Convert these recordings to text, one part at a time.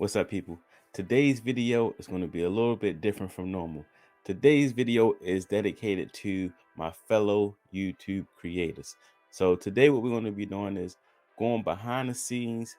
What's up, people? Today's video is going to be a little bit different from normal. Today's video is dedicated to my fellow YouTube creators. So today what we're going to be doing is going behind the scenes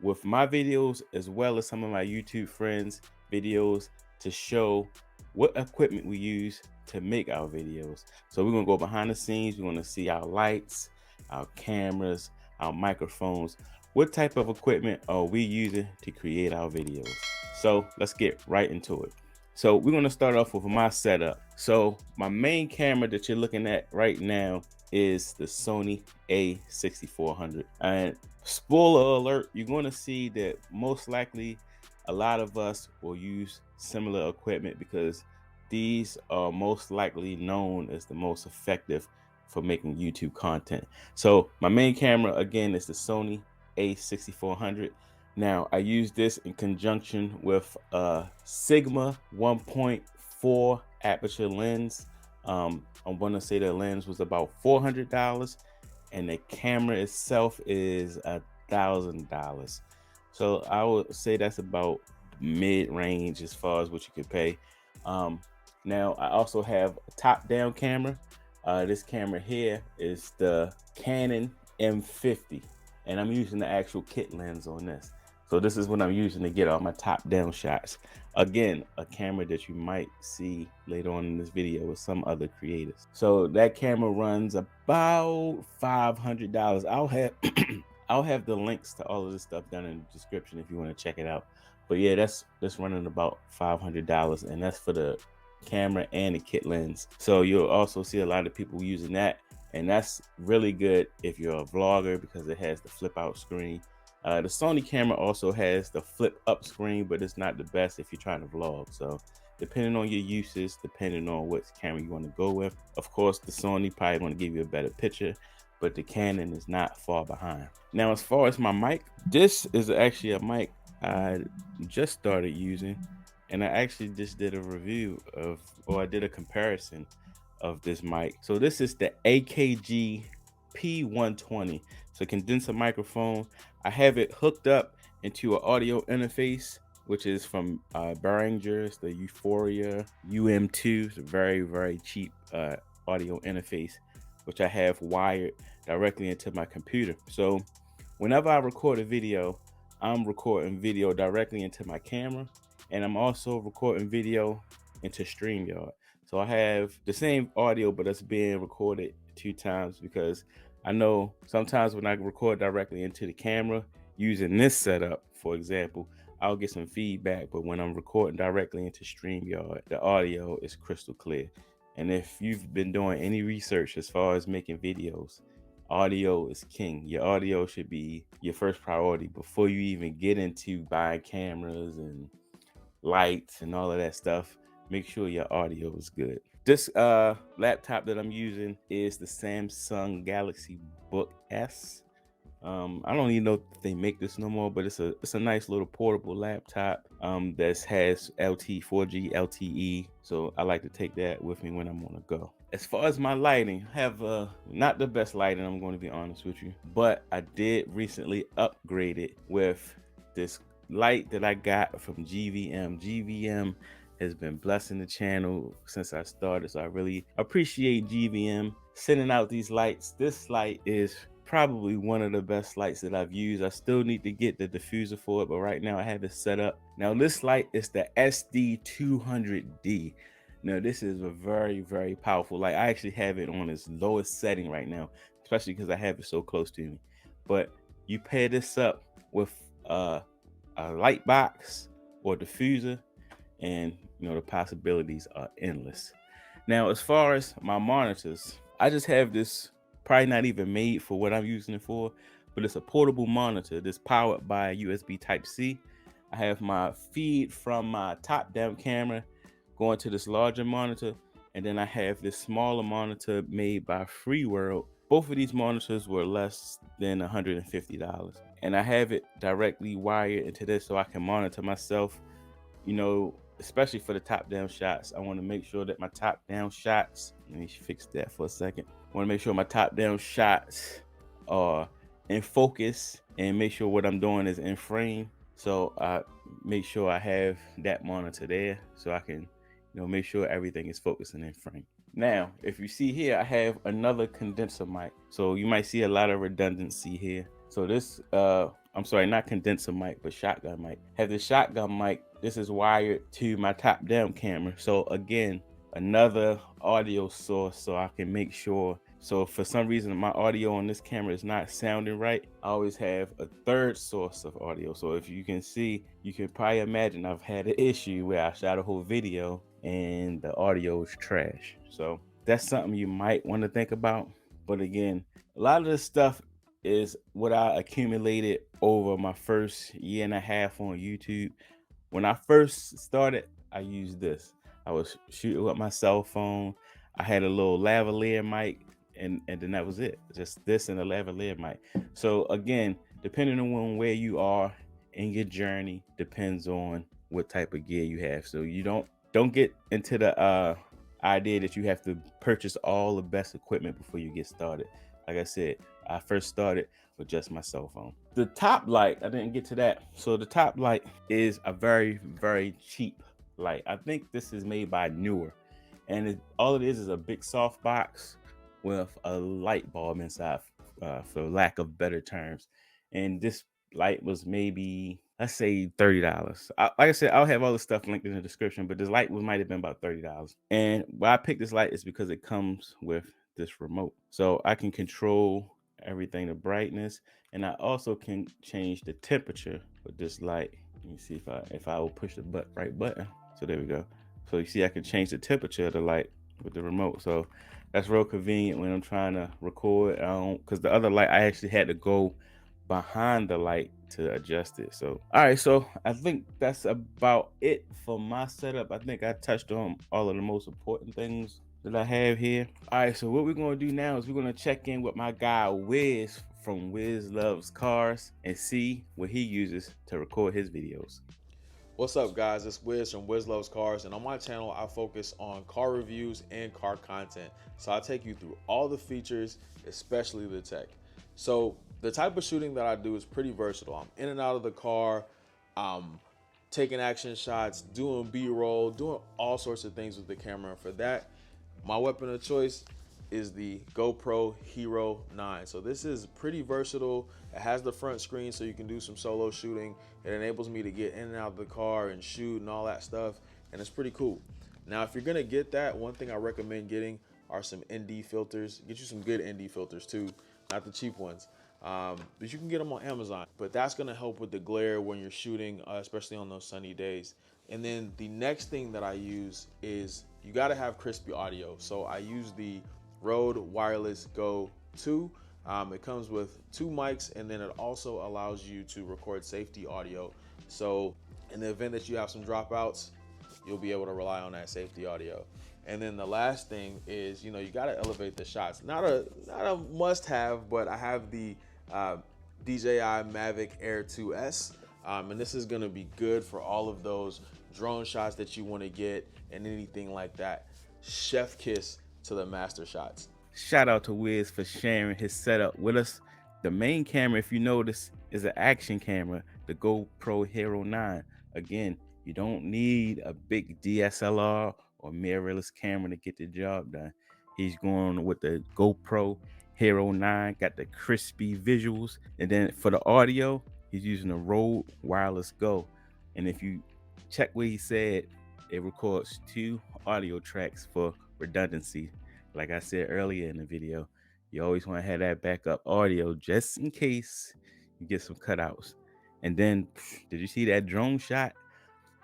with my videos as well as some of my YouTube friends' videos to show what equipment we use to make our videos. So we're going to go behind the scenes. We're going to see our lights, our cameras, our microphones. What type of equipment are we using to create our videos? So let's get right into it. So we're going to start off with my setup. So my main camera that you're looking at right now is the Sony A6400. And spoiler alert, you're going to see that most likely a lot of us will use similar equipment because these are most likely known as the most effective for making YouTube content. So my main camera again is the Sony A6400. Now I use this in conjunction with a Sigma 1.4 aperture lens. I'm going to say the lens was about $400 and the camera itself is $1,000. So I would say that's about mid-range as far as what you could pay. Now I also have a top-down camera. This camera here is the Canon M50, and I'm using the actual kit lens on this. So this is what I'm using to get all my top-down shots. Again, a camera that you might see later on in this video with some other creators. So that camera runs about $500. I'll have I'll have the links to all of this stuff down in the description if you want to check it out. But yeah, that's running about $500, and that's for the camera and the kit lens. So you'll also see a lot of people using that, and that's really good if you're a vlogger because it has the flip out screen. The Sony camera also has the flip up screen, but it's not the best if you're trying to vlog. So depending on your uses, depending on what camera you want to go with, of course the Sony probably going to give you a better picture, but the Canon is not far behind. Now as far as my mic, this is actually a mic I just started using, and I actually just did a review of, or I did a comparison of this mic. So this is the Akg P120. It's a condenser microphone. I have it hooked up into an audio interface, which is from Behringer's, the Euphoria UM2. It's a very, very cheap audio interface, which I have wired directly into my computer. So whenever I record a video, I'm recording video directly into my camera, and I'm also recording video into StreamYard. So I have the same audio, but it's being recorded 2 times because I know sometimes when I record directly into the camera using this setup, for example, I'll get some feedback, but when I'm recording directly into StreamYard, the audio is crystal clear. And if you've been doing any research as far as making videos, audio is king. Your audio should be your first priority before you even get into buying cameras and lights and all of that stuff. Make sure your audio is good. This laptop that I'm using is the Samsung Galaxy Book S. I don't even know if they make this no more, but it's a nice little portable laptop that has 4G LTE. So I like to take that with me when I'm on the go. As far as my lighting, I have not the best lighting, I'm going to be honest with you, but I did recently upgrade it with this light that I got from GVM. GVM has been blessing the channel since I started, so I really appreciate GVM sending out these lights. This light is probably one of the best lights that I've used. I still need to get the diffuser for it, but right now I have it set up. Now this light is the SD200D. Now this is a very, very powerful light. I actually have it on its lowest setting right now, especially because I have it so close to me. But you pair this up with a light box or diffuser, and you know the possibilities are endless. Now as far as my monitors, I just have this, probably not even made for what I'm using it for, but it's a portable monitor that's powered by USB Type-C. I have my feed from my top-down camera going to this larger monitor, and then I have this smaller monitor made by Freeworld. Both of these monitors were less than $150, and I have it directly wired into this so I can monitor myself. You know, especially for the top-down shots, I want to make sure that my top-down shots, let me fix that for a second. I want to make sure my top-down shots are in focus and make sure what I'm doing is in frame. So I make sure I have that monitor there so I can, make sure everything is focusing in frame. Now, if you see here, I have another condenser mic. So you might see a lot of redundancy here. So this, I'm sorry, not condenser mic, but shotgun mic. Have the shotgun mic, this is wired to my top down camera. So again, another audio source so I can make sure. So if for some reason my audio on this camera is not sounding right, I always have a third source of audio. So if you can see, you can probably imagine I've had an issue where I shot a whole video and the audio is trash. So that's something you might want to think about. But again, a lot of this stuff is what I accumulated over my first year and a half on YouTube. When I first started, I used this. I was shooting with my cell phone. I had a little lavalier mic, and then that was it. Just this and a lavalier mic. So again, depending on where you are in your journey, depends on what type of gear you have. So you don't get into the idea that you have to purchase all the best equipment before you get started. Like I said, I first started with just my cell phone. The top light, I didn't get to that. So the top light is a very, very cheap light. I think this is made by Newer, and all it is a big soft box with a light bulb inside, for lack of better terms. And this light was maybe, let's say $30. Like I said, I'll have all the stuff linked in the description, but this light might have been about $30. And why I picked this light is because it comes with this remote. So I can control everything, the brightness, and I also can change the temperature with this light. Let me see if I will push the right button. So there we go. So you see I can change the temperature of the light with the remote. So that's real convenient when I'm trying to record. Because the other light, I actually had to go behind the light to adjust it. So all right, so I think that's about it for my setup. I think I touched on all of the most important things that I have here. All right, so what we're gonna do now is we're gonna check in with my guy Wiz from Wiz Loves Cars and see what he uses to record his videos. What's up, guys? It's Wiz from Wiz Loves Cars, and on my channel I focus on car reviews and car content. So I take you through all the features, especially the tech. So the type of shooting that I do is pretty versatile. I'm in and out of the car, taking action shots, doing B-roll, doing all sorts of things with the camera. And for that, my weapon of choice is the Gopro Hero 9. So this is pretty versatile. It has the front screen so you can do some solo shooting. It enables me to get in and out of the car and shoot and all that stuff, and it's pretty cool. Now, if you're gonna get that, one thing I recommend getting are some ND filters. Get you some good ND filters too, not the cheap ones. But you can get them on Amazon. But that's gonna help with the glare when you're shooting, especially on those sunny days. And then the next thing that I use is you gotta have crispy audio. So I use the Rode Wireless Go 2. It comes with 2 mics, and then it also allows you to record safety audio. So in the event that you have some dropouts, you'll be able to rely on that safety audio. And then the last thing is, you gotta elevate the shots. Not a must have, but I have the DJI Mavic Air 2S. And this is gonna be good for all of those drone shots that you wanna get and anything like that. Chef kiss to the master shots. Shout out to Wiz for sharing his setup with us. The main camera, if you notice, is an action camera, the GoPro Hero 9. Again, you don't need a big DSLR or mirrorless camera to get the job done. He's going with the GoPro Hero 9, got the crispy visuals. And then for the audio, he's using a Rode Wireless Go. And if you check what he said, it records 2 audio tracks for redundancy. Like I said earlier in the video, you always want to have that backup audio just in case you get some cutouts. And then, did you see that drone shot?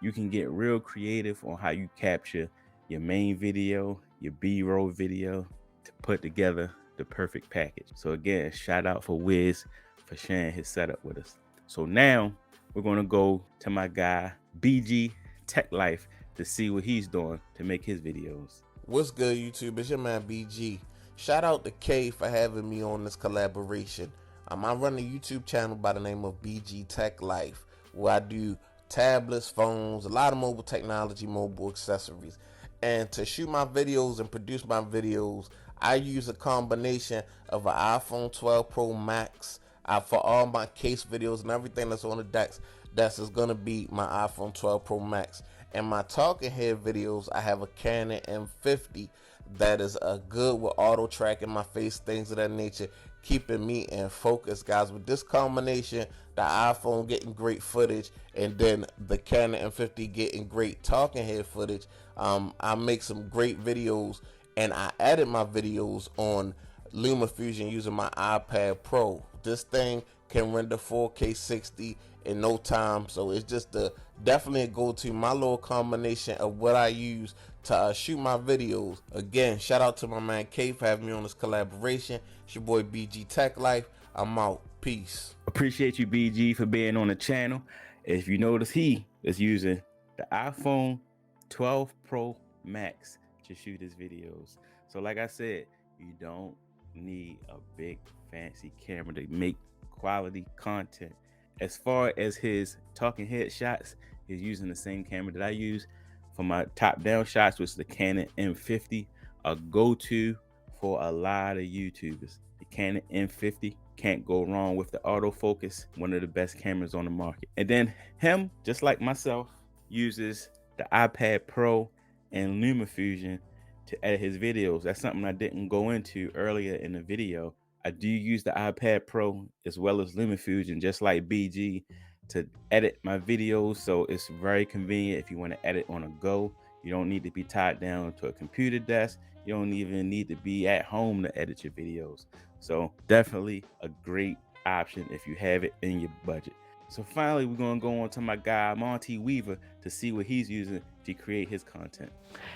You can get real creative on how you capture your main video, your B-roll video, to put together the perfect package. So again, shout out for Wiz for sharing his setup with us. So now we're gonna go to my guy BG Tech Life to see what he's doing to make his videos. What's good, YouTube? It's your man BG. Shout out to K for having me on this collaboration. I run a YouTube channel by the name of BG Tech Life, where I do tablets, phones, a lot of mobile technology, mobile accessories. And to shoot my videos and produce my videos, I use a combination of an iPhone 12 Pro Max for all my case videos and everything that's on the decks. desk is gonna be my iPhone 12 Pro Max. And my talking head videos, I have a Canon M50 that is good with auto tracking my face, things of that nature, keeping me in focus, guys. With this combination, the iPhone getting great footage and then the Canon M50 getting great talking head footage, I make some great videos, and I edit my videos on LumaFusion using my iPad Pro. This thing can render 4K 60 in no time, so it's just definitely a go-to. My little combination of what I use to shoot my videos. Again, shout out to my man K for having me on this collaboration. It's your boy BG Tech Life. I'm out. Peace. Appreciate you, BG, for being on the channel. If you notice, he is using the iPhone 12 Pro Max to shoot his videos. So like I said, you don't need a big fancy camera to make quality content. As far as his talking head shots, he's using the same camera that I use for my top down shots, which is the Canon M50, a go-to for a lot of YouTubers. The Canon M50, can't go wrong with the autofocus, one of the best cameras on the market. And then him, just like myself, uses the iPad Pro and LumaFusion to edit his videos. That's something I didn't go into earlier in the video. I do use the iPad Pro as well as LumaFusion, just like BG, to edit my videos. So it's very convenient if you want to edit on a go. You don't need to be tied down to a computer desk. You don't even need to be at home to edit your videos. So definitely a great option if you have it in your budget. So finally, we're gonna go on to my guy, Monte Weaver, to see what he's using to create his content.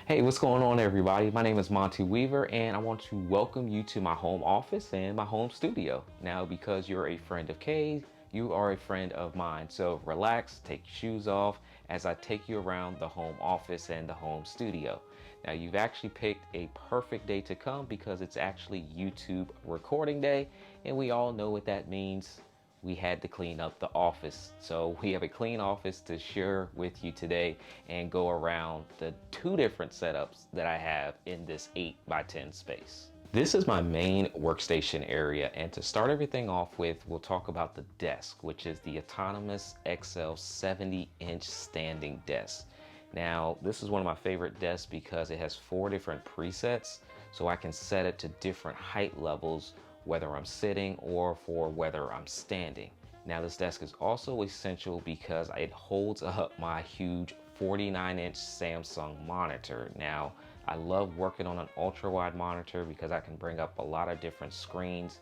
Hey, what's going on, everybody? My name is Monte Weaver, and I want to welcome you to my home office and my home studio. Now, because you're a friend of Kay's, you are a friend of mine. So relax, take your shoes off as I take you around the home office and the home studio. Now, you've actually picked a perfect day to come because it's actually YouTube recording day, and we all know what that means. We had to clean up the office. So we have a clean office to share with you today and go around the two different setups that I have in this 8x10 space. This is my main workstation area, and to start everything off with, we'll talk about the desk, which is the autonomous XL 70-inch standing desk. Now, this is one of my favorite desks because it has 4 different presets, so I can set it to different height levels, whether I'm sitting or for whether I'm standing. Now, this desk is also essential because it holds up my huge 49-inch Samsung monitor. Now, I love working on an ultra-wide monitor because I can bring up a lot of different screens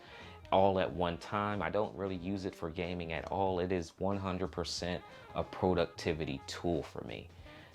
all at one time. I don't really use it for gaming at all. It is 100% a productivity tool for me.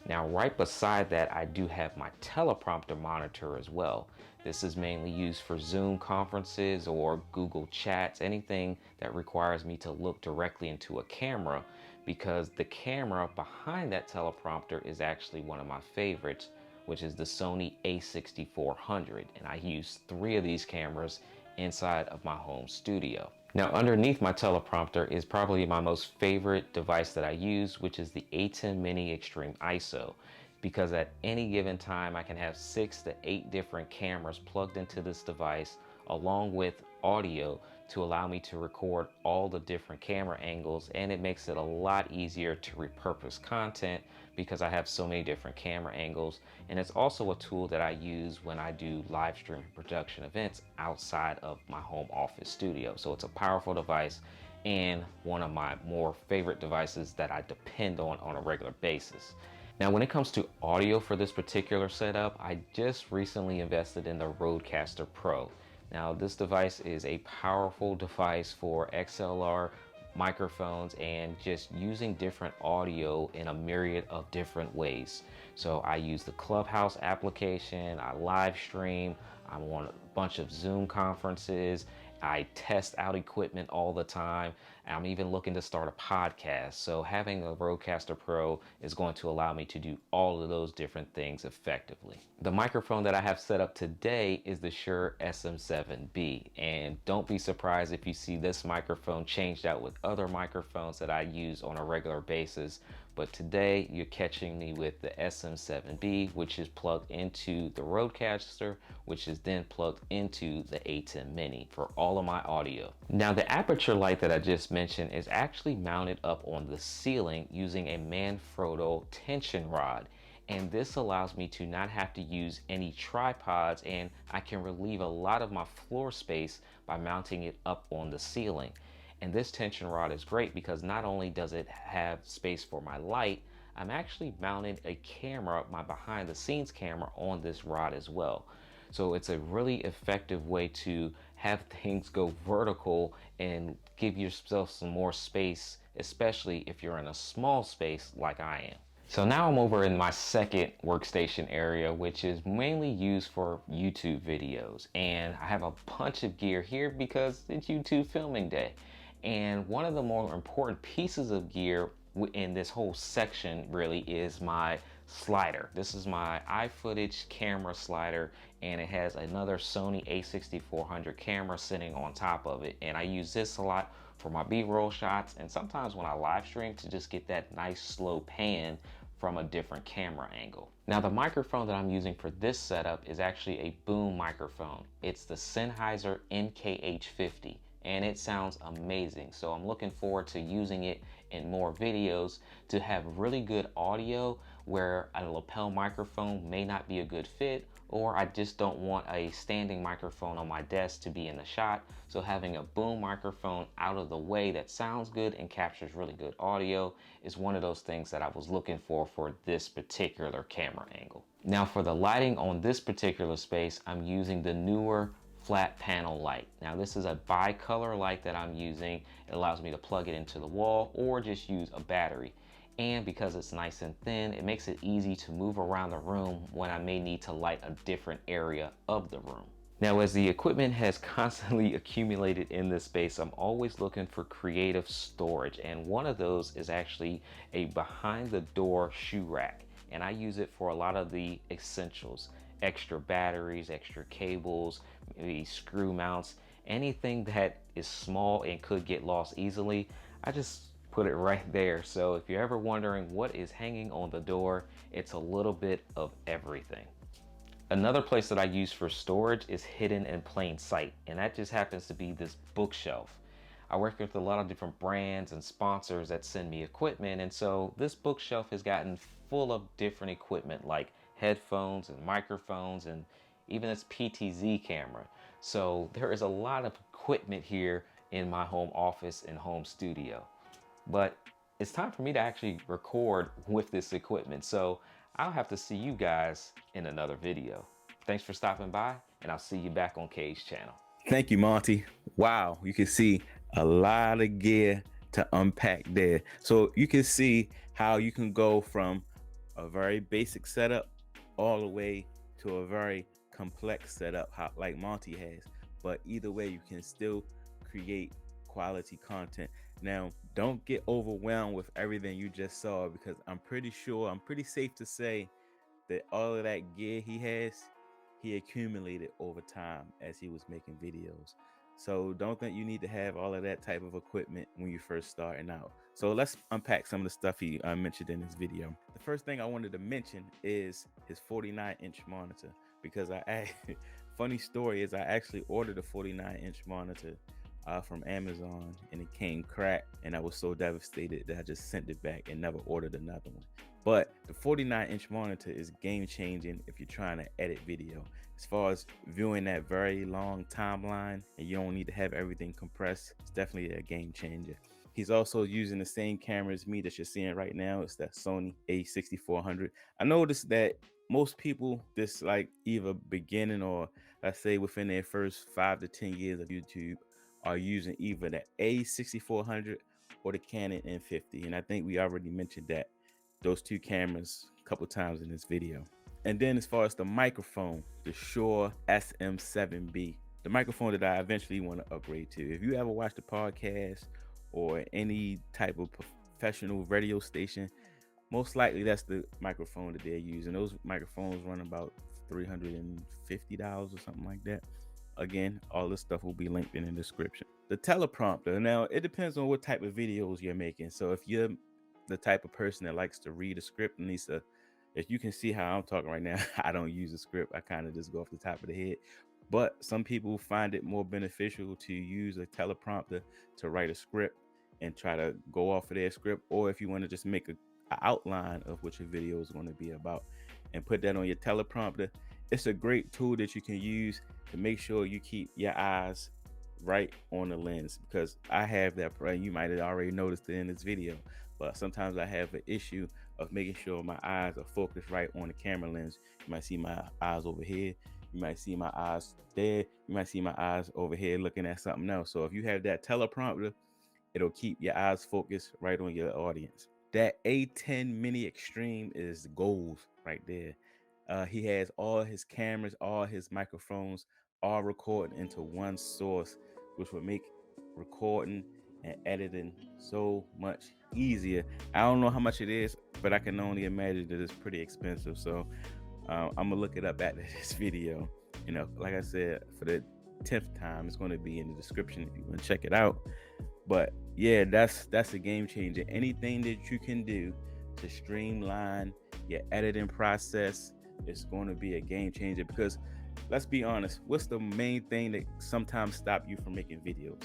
Now, right beside that, I do have my teleprompter monitor as well. This is mainly used for Zoom conferences or Google Chats, anything that requires me to look directly into a camera, because the camera behind that teleprompter is actually one of my favorites, which is the Sony A6400. And I use 3 of these cameras inside of my home studio. Now, underneath my teleprompter is probably my most favorite device that I use, which is the A10 Mini Extreme ISO. Because at any given time, I can have 6 to 8 different cameras plugged into this device, along with audio to allow me to record all the different camera angles, and it makes it a lot easier to repurpose content because I have so many different camera angles. And it's also a tool that I use when I do live stream production events outside of my home office studio. So it's a powerful device and one of my more favorite devices that I depend on a regular basis. Now, when it comes to audio for this particular setup, I just recently invested in the Rodecaster Pro. Now, this device is a powerful device for XLR microphones and just using different audio in a myriad of different ways. So I use the Clubhouse application, I live stream, I'm on a bunch of Zoom conferences, I test out equipment all the time. I'm even looking to start a podcast. So having a Rodecaster Pro is going to allow me to do all of those different things effectively. The microphone that I have set up today is the Shure Sm7b. And don't be surprised if you see this microphone changed out with other microphones that I use on a regular basis But today you're catching me with the SM7B, which is plugged into the Rodecaster, which is then plugged into the A10 Mini for all of my audio. Now the aperture light that I just mentioned is actually mounted up on the ceiling using a Manfrotto tension rod. And this allows me to not have to use any tripods, and I can relieve a lot of my floor space by mounting it up on the ceiling. And this tension rod is great because not only does it have space for my light, I'm actually mounting a camera, my behind the scenes camera, on this rod as well. So it's a really effective way to have things go vertical and give yourself some more space, especially if you're in a small space like I am. So now I'm over in my second workstation area, which is mainly used for YouTube videos. And I have a bunch of gear here because it's YouTube filming day. And one of the more important pieces of gear in this whole section really is my slider. This is my iFootage camera slider, and it has another Sony A6400 camera sitting on top of it. And I use this a lot for my B-roll shots, and sometimes when I live stream to just get that nice slow pan from a different camera angle. Now the microphone that I'm using for this setup is actually a boom microphone. It's the Sennheiser NKH50, and it sounds amazing. So I'm looking forward to using it in more videos to have really good audio where a lapel microphone may not be a good fit, or I just don't want a standing microphone on my desk to be in the shot. So having a boom microphone out of the way that sounds good and captures really good audio is one of those things that I was looking for this particular camera angle. Now for the lighting on this particular space, I'm using the newer flat panel light. Now this is a bicolor light that I'm using. It allows me to plug it into the wall or just use a battery. And because it's nice and thin, it makes it easy to move around the room when I may need to light a different area of the room. Now, as the equipment has constantly accumulated in this space, I'm always looking for creative storage. And one of those is actually a behind the door shoe rack. And I use it for a lot of the essentials, extra batteries, extra cables, maybe screw mounts, anything that is small and could get lost easily. I just put it right there. So if you're ever wondering what is hanging on the door, it's a little bit of everything. Another place that I use for storage is hidden in plain sight, and that just happens to be this bookshelf. I work with a lot of different brands and sponsors that send me equipment, and so this bookshelf has gotten full of different equipment like headphones and microphones and even this PTZ camera. So there is a lot of equipment here in my home office and home studio. But it's time for me to actually record with this equipment. So I'll have to see you guys in another video. Thanks for stopping by, and I'll see you back on K's channel. Thank you, Monty. Wow, you can see a lot of gear to unpack there. So you can see how you can go from a very basic setup all the way to a very complex setup like Monty has. But either way, you can still create quality content. Now, don't get overwhelmed with everything you just saw, because I'm pretty safe to say that all of that gear he accumulated over time as he was making videos. So don't think you need to have all of that type of equipment when you're first starting out. So let's unpack some of the stuff he mentioned in this video. The first thing I wanted to mention is his 49-inch monitor, because funny story is I actually ordered a 49-inch monitor from Amazon, and it came cracked, and I was so devastated that I just sent it back and never ordered another one. But the 49-inch monitor is game changing if you're trying to edit video. As far as viewing that very long timeline and you don't need to have everything compressed, it's definitely a game changer. He's also using the same camera as me that you're seeing right now. It's that Sony A6400. I noticed that most people, this like either beginning or let's say within their first 5 to 10 years of YouTube, are using either the A6400 or the Canon M50. And I think we already mentioned that those two cameras a couple times in this video. And then as far as the microphone, the Shure Sm7b, the microphone that I eventually want to upgrade to. If you ever watch the podcast or any type of professional radio station, most likely that's the microphone that they're using. Those microphones run about $350 or something like that. Again, all this stuff will be linked in the description. The teleprompter, now it depends on what type of videos you're making. So if you're the type of person that likes to read a script and needs to, if you can see how I'm talking right now, I don't use a script. I kind of just go off the top of the head. But some people find it more beneficial to use a teleprompter to write a script and try to go off of their script. Or if you want to just make an outline of what your video is going to be about and put that on your teleprompter, it's a great tool that you can use to make sure you keep your eyes right on the lens, because I have that problem. You might have already noticed it in this video, but sometimes I have an issue of making sure my eyes are focused right on the camera lens. You might see my eyes over here, you might see my eyes there, you might see my eyes over here looking at something else. So if you have that teleprompter, it'll keep your eyes focused right on your audience. That A10 Mini Extreme is gold right there. He has all his cameras, all his microphones, all recording into one source, which would make recording and editing so much easier. I don't know how much it is, but I can only imagine that it's pretty expensive. So I'm gonna look it up after this video. You know, like I said, for the 10th time, it's going to be in the description if you want to check it out. But yeah, that's a game changer. Anything that you can do to streamline your editing process is going to be a game changer, because let's be honest, what's the main thing that sometimes stop you from making videos?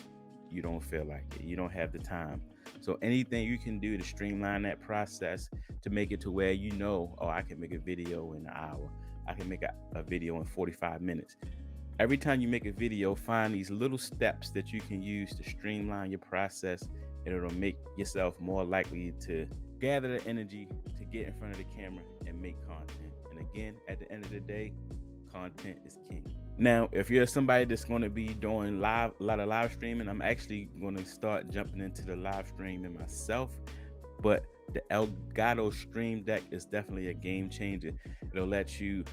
You don't feel like it, you don't have the time. So anything you can do to streamline that process to make it to where you know, oh, I can make a video in an hour, I can make a video in 45 minutes. Every time you make a video, find these little steps that you can use to streamline your process, and it'll make yourself more likely to gather the energy to get in front of the camera and make content. And again, at the end of the day, content is king. Now, if you're somebody that's going to be doing a lot of live streaming, I'm actually going to start jumping into the live streaming myself. But the Elgato Stream Deck is definitely a game changer. It'll let you,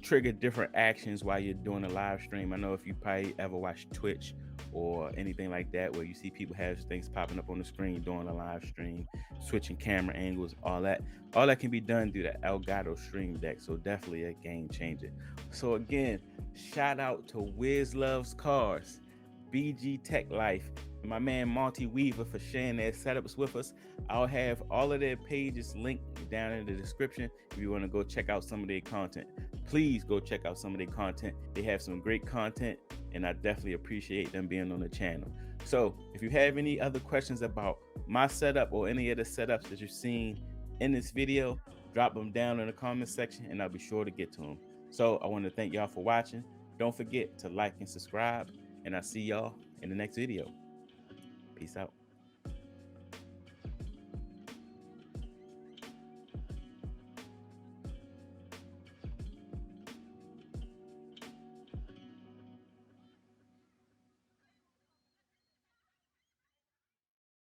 trigger different actions while you're doing a live stream. I know if you probably ever watch Twitch or anything like that, where you see people have things popping up on the screen during a live stream, switching camera angles, all that can be done through the Elgato Stream Deck. So definitely a game changer. So again, shout out to Wiz Loves Cars, BG Tech Life, and my man Monte Weaver for sharing their setups with us. I'll have all of their pages linked down in the description if you want to go check out some of their content. Please go check out some of their content. They have some great content, and I definitely appreciate them being on the channel. So if you have any other questions about my setup or any of the setups that you've seen in this video, drop them down in the comment section and I'll be sure to get to them. So I want to thank y'all for watching. Don't forget to like and subscribe, and I'll see y'all in the next video. Peace out.